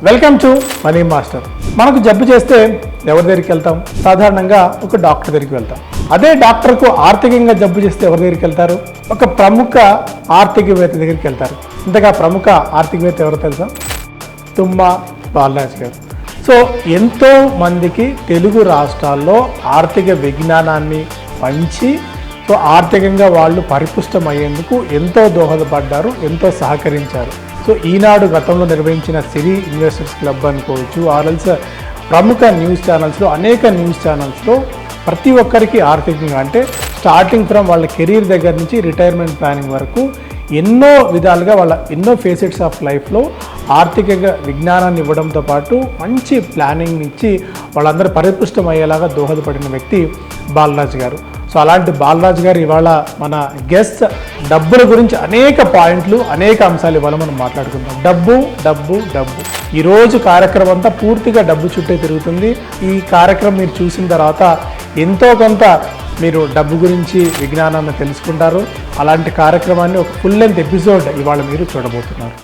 Welcome to money master. మనకు జబ్బు చేస్తే ఎవరి దగ్గరికి వెళ్తాం? సాధారణంగా ఒక డాక్టర్ దగ్గరికి వెళ్తాం. అదే డాక్టర్కు ఆర్థికంగా జబ్బు చేస్తే ఎవరి దగ్గరికి వెళ్తారు? ఒక ప్రముఖ ఆర్థికవేత్త దగ్గరికి వెళ్తారు. ఇంతగా ప్రముఖ ఆర్థికవేత్త ఎవరో తెలుసా? తుమ్మా బాలరాజ్ గారు. సో ఎంతో మందికి తెలుగు రాష్ట్రాల్లో ఆర్థిక విజ్ఞానాన్ని పంచి ఆర్థికంగా వాళ్ళు పరిపుష్టమయ్యేందుకు ఎంతో దోహదపడ్డారు, ఎంతో సహకరించారు. సో ఈనాడు గతంలో నిర్వహించిన సిరి ఇన్వెస్టర్స్ క్లబ్ అనుకోవచ్చు, ఆర్ఎల్స్ ప్రముఖ న్యూస్ ఛానల్స్లో అనేక న్యూస్ ఛానల్స్లో ప్రతి ఒక్కరికి ఆర్థికంగా అంటే స్టార్టింగ్ ఫ్రమ్ వాళ్ళ కెరీర్ దగ్గర నుంచి రిటైర్మెంట్ ప్లానింగ్ వరకు ఎన్నో విధాలుగా వాళ్ళ ఎన్నో ఫేసెట్స్ ఆఫ్ లైఫ్లో ఆర్థిక విజ్ఞానాన్ని ఇవ్వడంతో పాటు మంచి ప్లానింగ్ ఇచ్చి వాళ్ళందరూ పరిపుష్టమయ్యేలాగా దోహదపడిన వ్యక్తి బాలరాజ్ గారు. సో అలాంటి బాలరాజ్ గారు ఇవాళ మన గెస్ట్. డబ్బుల గురించి అనేక పాయింట్లు, అనేక అంశాలు ఇవాళ మనం మాట్లాడుకుందాం. డబ్బు డబ్బు డబ్బు. ఈరోజు కార్యక్రమం అంతా పూర్తిగా డబ్బు చుట్టే తిరుగుతుంది. ఈ కార్యక్రమం మీరు చూసిన తర్వాత ఎంతో కొంత మీరు డబ్బు గురించి విజ్ఞానాన్ని తెలుసుకుంటారు. అలాంటి కార్యక్రమాన్ని ఒక ఫుల్ లెంత్ ఎపిసోడ్ ఇవాళ మీరు చూడబోతున్నారు.